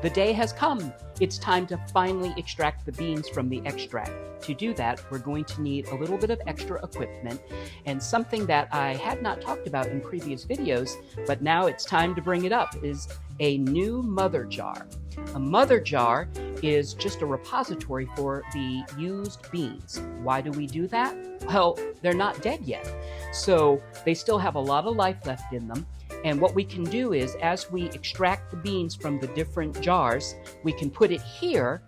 The day has come. It's time to finally extract the beans from the extract. To do that, we're going to need a little bit of extra equipment and something that I had not talked about in previous videos, but now it's time to bring it up, is a new mother jar. A mother jar is just a repository for the used beans. Why do we do that? Well, they're not dead yet, so they still have a lot of life left in them. And what we can do is, as we extract the beans from the different jars, we can put it here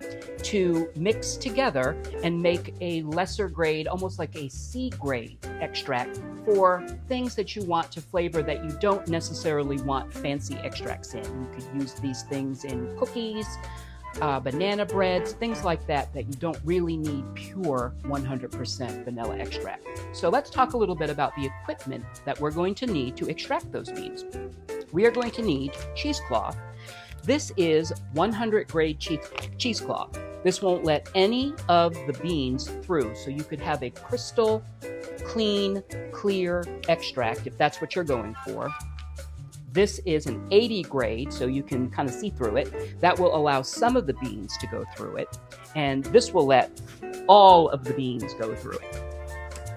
to mix together and make a lesser grade, almost like a C grade extract for things that you want to flavor that you don't necessarily want fancy extracts in. You could use these things in cookies, banana breads, things like that, that you don't really need pure 100% vanilla extract. So let's talk a little bit about the equipment that we're going to need to extract those beans. We are going to need cheesecloth. This is 100 grade cheesecloth. This won't let any of the beans through, so you could have a crystal clean, clear extract if that's what you're going for. This is an 80 grade, so you can kind of see through it. That will allow some of the beans to go through it, and this will let all of the beans go through it.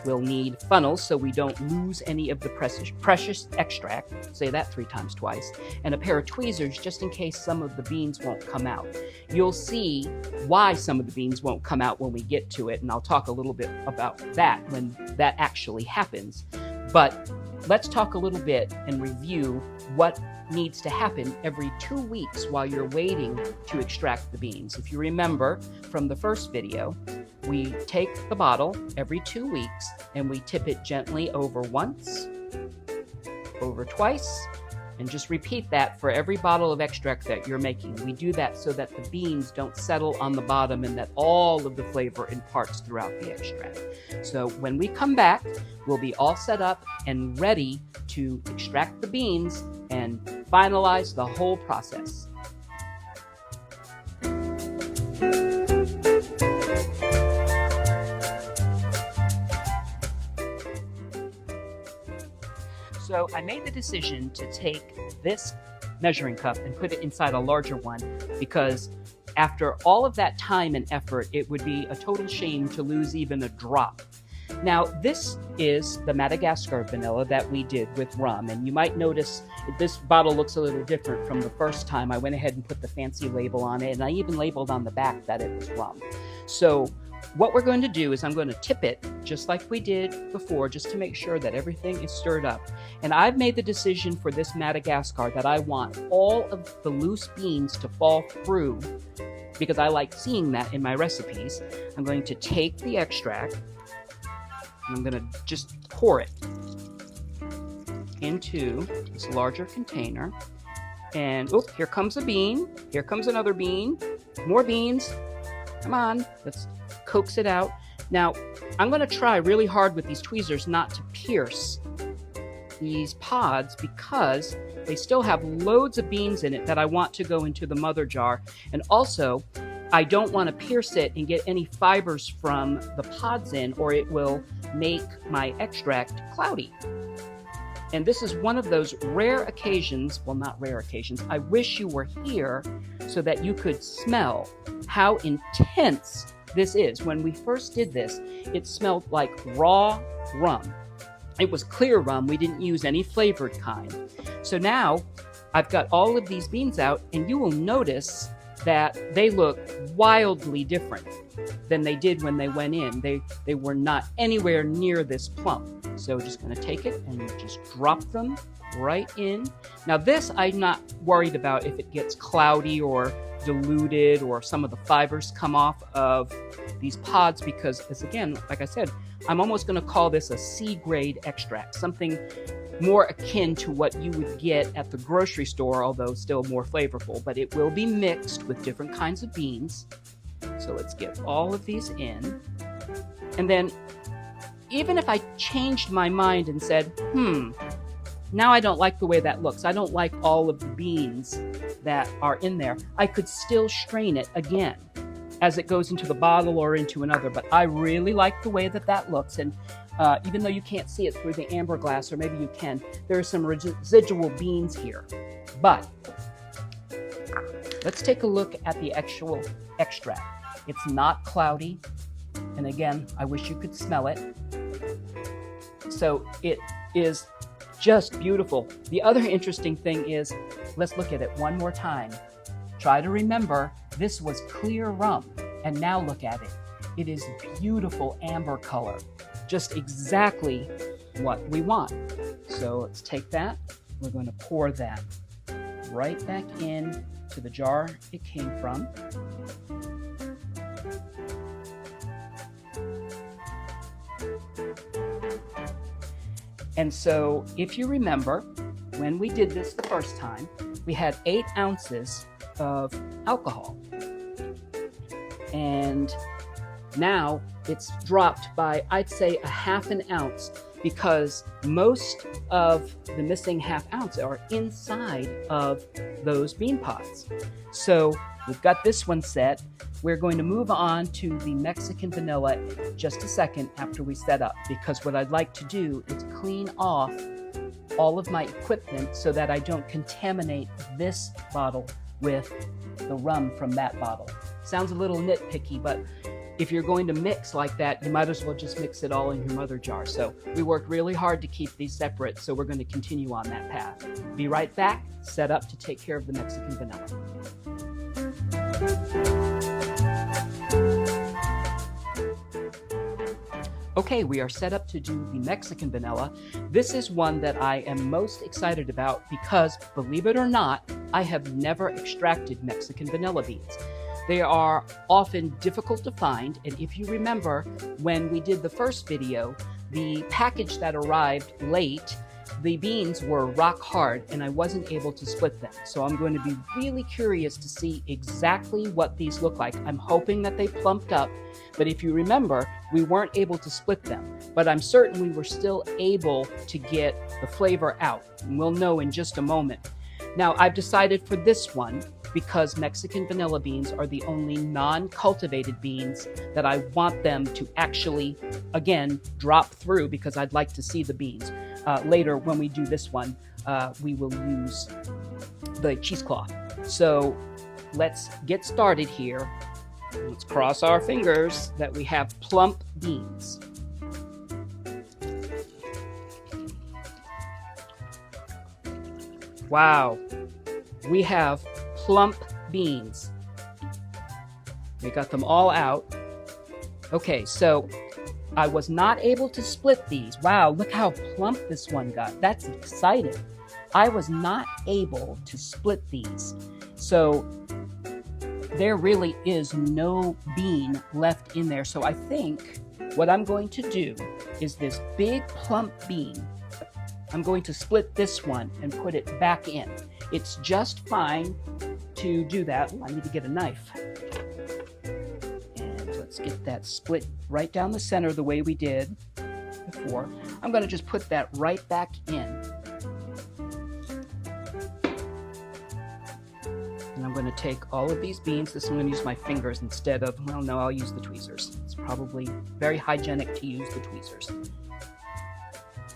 We'll need funnels so we don't lose any of the precious extract, say that 3 times twice, and a pair of tweezers just in case some of the beans won't come out. You'll see why some of the beans won't come out when we get to it, and I'll talk a little bit about that when that actually happens. But let's talk a little bit and review what needs to happen every 2 weeks while you're waiting to extract the beans. If you remember from the first video, we take the bottle every 2 weeks and we tip it gently over once, over twice, and just repeat that for every bottle of extract that you're making. We do that so that the beans don't settle on the bottom and that all of the flavor imparts throughout the extract. So when we come back, we'll be all set up and ready to extract the beans and finalize the whole process. So I made the decision to take this measuring cup and put it inside a larger one because after all of that time and effort, it would be a total shame to lose even a drop. Now, this is the Madagascar vanilla that we did with rum, and you might notice this bottle looks a little different from the first time. I went ahead and put the fancy label on it, and I even labeled on the back that it was rum. So what we're going to do is I'm going to tip it just like we did before, just to make sure that everything is stirred up. And I've made the decision for this Madagascar that I want all of the loose beans to fall through because I like seeing that in my recipes. I'm going to take the extract and I'm going to just pour it into this larger container. And oh, here comes a bean. Here comes another bean. More beans. Come on, let's coax it out. Now, I'm going to try really hard with these tweezers not to pierce these pods because they still have loads of beans in it that I want to go into the mother jar. And also, I don't want to pierce it and get any fibers from the pods in, or it will make my extract cloudy. And this is one of those rare occasions, well, not rare occasions, I wish you were here so that you could smell how intense this is. When we first did this, it smelled like raw rum. It was clear rum. We didn't use any flavored kind. So now I've got all of these beans out, and you will notice that they look wildly different than they did when they went in. They were not anywhere near this plump. So just going to take it and just drop them right in. Now this, I'm not worried about if it gets cloudy or diluted or some of the fibers come off of these pods because, as again, like I said, I'm almost going to call this a C grade extract, something more akin to what you would get at the grocery store, although still more flavorful, but it will be mixed with different kinds of beans. So let's get all of these in. And then even if I changed my mind and said, now I don't like the way that looks, I don't like all of the beans that are in there, I could still strain it again as it goes into the bottle or into another. But I really like the way that that looks. And even though you can't see it through the amber glass, or maybe you can, there are some residual beans here. But let's take a look at the actual extract. It's not cloudy. And again, I wish you could smell it. So it is just beautiful. The other interesting thing is, let's look at it one more time. Try to remember, this was clear rum, and now look at it. It is beautiful amber color, just exactly what we want. So let's take that. We're going to pour that right back in to the jar it came from. And so if you remember, when we did this the first time, we had 8 ounces of alcohol. And now it's dropped by, I'd say, a half an ounce, because most of the missing half ounce are inside of those bean pods. So we've got this one set. We're going to move on to the Mexican vanilla just a second after we set up, because what I'd like to do is clean off all of my equipment so that I don't contaminate this bottle with the rum from that bottle. Sounds a little nitpicky, but if you're going to mix like that, you might as well just mix it all in your mother jar. So we worked really hard to keep these separate, so we're going to continue on that path. Be right back, set up to take care of the Mexican vanilla. Okay, we are set up to do the Mexican vanilla. This is one that I am most excited about because, believe it or not, I have never extracted Mexican vanilla beans. They are often difficult to find, and if you remember, when we did the first video, the package that arrived late, the beans were rock hard and I wasn't able to split them. So I'm going to be really curious to see exactly what these look like. I'm hoping that they plumped up, but if you remember, we weren't able to split them, but I'm certain we were still able to get the flavor out, and we'll know in just a moment. Now, I've decided for this one, because Mexican vanilla beans are the only non-cultivated beans that I want them to actually, again, drop through, because I'd like to see the beans. Later, when we do this one, we will use the cheesecloth. So let's get started here. Let's cross our fingers that we have plump beans. Wow, we have plump beans. We got them all out. Okay, so I was not able to split these. Wow, look how plump this one got. That's exciting. I was not able to split these. So there really is no bean left in there. So I think what I'm going to do is this big plump bean, I'm going to split this one and put it back in. It's just fine to do that. I need to get a knife. And let's get that split right down the center the way we did before. I'm going to just put that right back in. And I'm going to take all of these beans. This I'm going to use my fingers instead of, well, no, I'll use the tweezers. It's probably very hygienic to use the tweezers.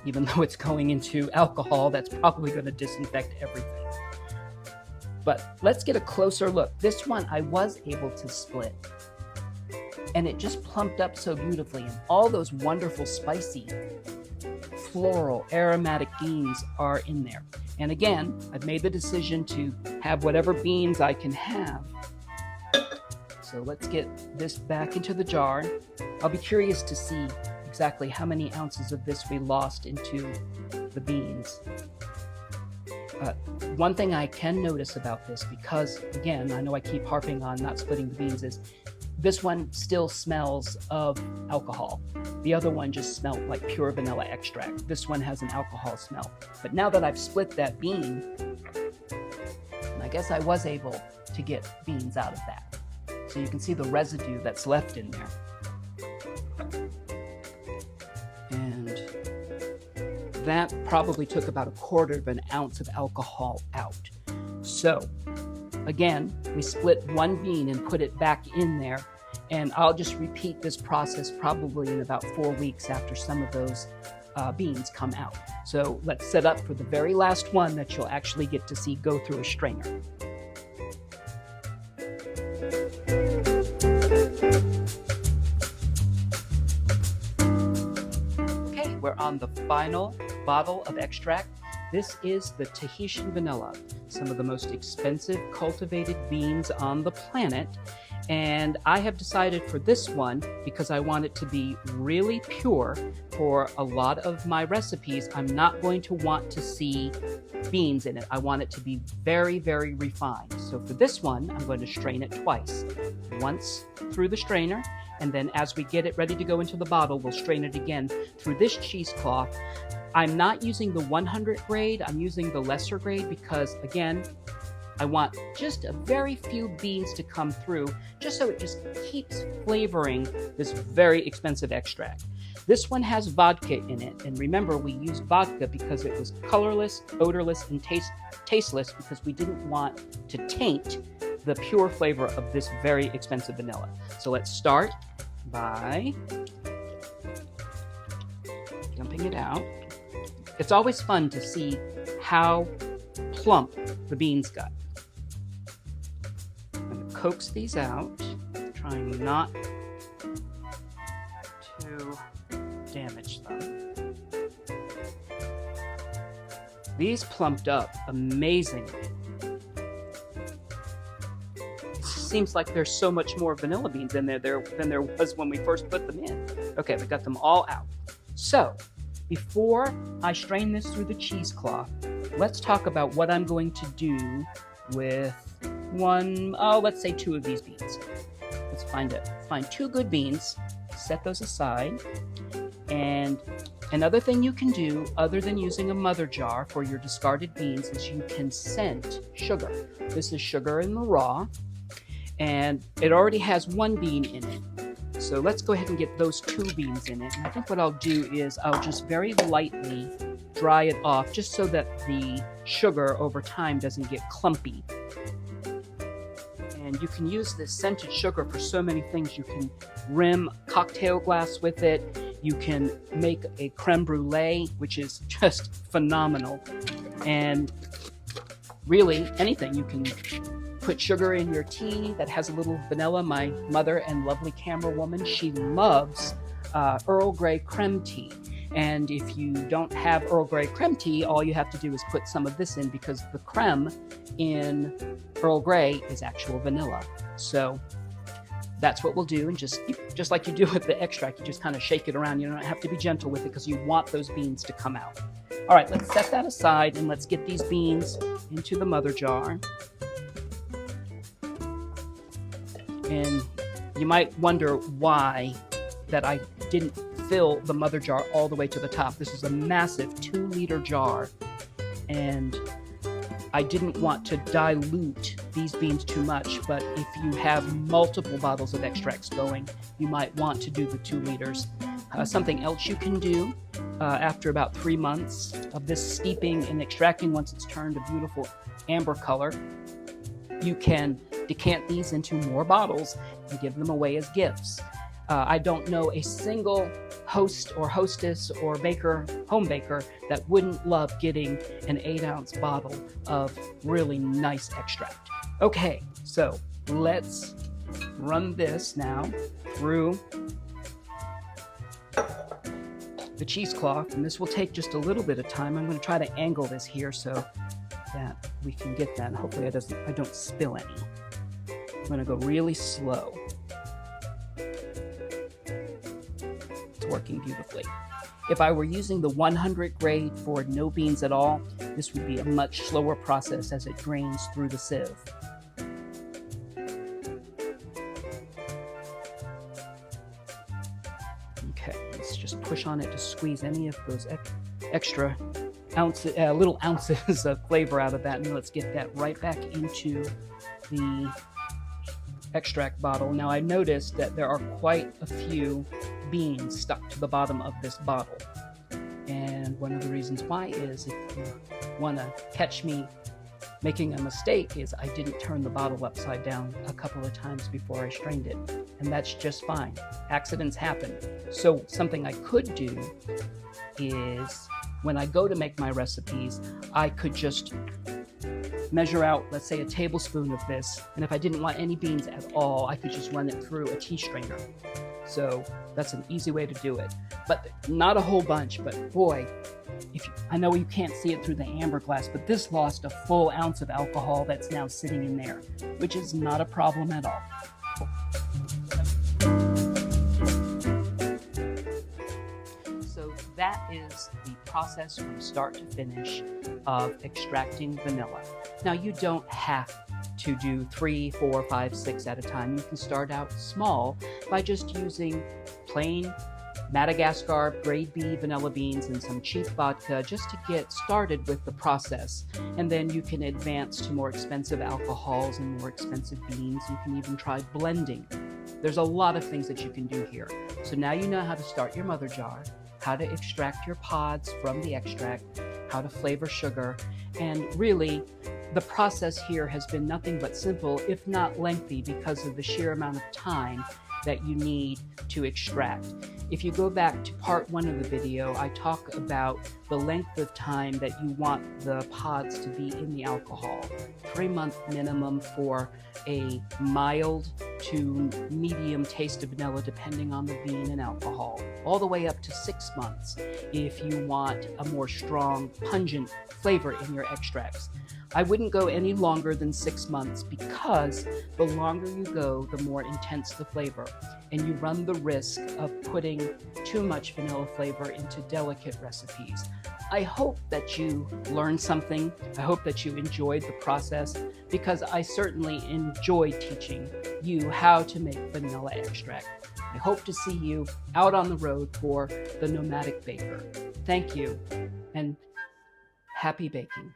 Even though it's going into alcohol, that's probably going to disinfect everything. But let's get a closer look. This one I was able to split, and it just plumped up so beautifully, and all those wonderful spicy, floral, aromatic beans are in there. And again, I've made the decision to have whatever beans I can have. So let's get this back into the jar. I'll be curious to see exactly how many ounces of this we lost into the beans. One thing I can notice about this, because again, I know I keep harping on not splitting the beans, is this one still smells of alcohol. The other one just smelled like pure vanilla extract. This one has an alcohol smell. But now that I've split that bean, I guess I was able to get beans out of that. So you can see the residue that's left in there. And that probably took about 1/4 of an ounce of alcohol out. So again, we split one bean and put it back in there, and I'll just repeat this process probably in about 4 weeks after some of those beans come out. So let's set up for the very last one that you'll actually get to see go through a strainer. we're on the final bottle of extract. This is the Tahitian vanilla, some of the most expensive cultivated beans on the planet. And I have decided for this one, because I want it to be really pure, for a lot of my recipes, I'm not going to want to see beans in it. I want it to be very, very refined. So for this one, I'm going to strain it twice. Once through the strainer, and then as we get it ready to go into the bottle, we'll strain it again through this cheesecloth. I'm not using the 100 grade, I'm using the lesser grade because, again, I want just a very few beans to come through, just so it just keeps flavoring this very expensive extract. This one has vodka in it, and remember, we used vodka because it was colorless, odorless, and tasteless, because we didn't want to taint the pure flavor of this very expensive vanilla. So let's start by dumping it out. It's always fun to see how plump the beans got. I'm going to coax these out, trying not to damage them. These plumped up amazingly. Seems like there's so much more vanilla beans in there than there was when we first put them in. Okay, we got them all out. So, before I strain this through the cheesecloth, let's talk about what I'm going to do with let's say 2 of these beans. Let's find 2 good beans, set those aside, and another thing you can do, other than using a mother jar for your discarded beans, is you can scent sugar. This is sugar in the raw, and it already has 1 bean in it. So let's go ahead and get those 2 beans in it. And I think what I'll do is I'll just very lightly dry it off, just so that the sugar over time doesn't get clumpy. And you can use this scented sugar for so many things. You can rim a cocktail glass with it. You can make a creme brulee, which is just phenomenal. And really, anything. You can put sugar in your tea that has a little vanilla. My mother and lovely camera woman, she loves Earl Grey creme tea. And if you don't have Earl Grey creme tea, all you have to do is put some of this in, because the creme in Earl Grey is actual vanilla. So that's what we'll do, and just like you do with the extract, you just kind of shake it around. You don't have to be gentle with it because you want those beans to come out. All right, let's set that aside and let's get these beans into the mother jar. And you might wonder why that I didn't fill the mother jar all the way to the top. This is a massive 2-liter jar, and I didn't want to dilute these beans too much, but if you have multiple bottles of extracts going, you might want to do the 2 liters. Something else you can do after about 3 months of this steeping and extracting, once it's turned a beautiful amber color, you can decant these into more bottles and give them away as gifts. I don't know a single host or hostess or baker, home baker, that wouldn't love getting an 8-ounce bottle of really nice extract. Okay, so let's run this now through the cheesecloth, and this will take just a little bit of time. I'm going to try to angle this here so that we can get that. Hopefully I don't spill any. I'm going to go really slow. Working beautifully. If I were using the 100 grade for no beans at all, this would be a much slower process as it drains through the sieve. Okay, let's just push on it to squeeze any of those extra little ounces of flavor out of that, and let's get that right back into the extract bottle. Now I noticed that there are quite a few beans stuck to the bottom of this bottle, and one of the reasons why is, if you want to catch me making a mistake, is I didn't turn the bottle upside down a couple of times before I strained it, and that's just fine. Accidents happen. So something I could do is, when I go to make my recipes, I could just measure out, let's say, a tablespoon of this, and if I didn't want any beans at all, I could just run it through a tea strainer. So that's an easy way to do it. But not a whole bunch, but boy, I know you can't see it through the amber glass, but this lost a full ounce of alcohol that's now sitting in there, which is not a problem at all. So that is the process from start to finish of extracting vanilla. Now you don't have to do 3, 4, 5, 6 at a time. You can start out small by just using plain Madagascar grade B vanilla beans and some cheap vodka just to get started with the process. And then you can advance to more expensive alcohols and more expensive beans. You can even try blending. There's a lot of things that you can do here. So now you know how to start your mother jar, how to extract your pods from the extract, how to flavor sugar, and really the process here has been nothing but simple, if not lengthy, because of the sheer amount of time that you need to extract. If you go back to part 1 of the video, I talk about the length of time that you want the pods to be in the alcohol. 3-month minimum for a mild to medium taste of vanilla, depending on the bean and alcohol, all the way up to 6 months if you want a more strong, pungent flavor in your extracts. I wouldn't go any longer than 6 months because the longer you go, the more intense the flavor, and you run the risk of putting too much vanilla flavor into delicate recipes. I hope that you learned something. I hope that you enjoyed the process, because I certainly enjoy teaching you how to make vanilla extract. I hope to see you out on the road for the Nomadic Baker. Thank you, and happy baking.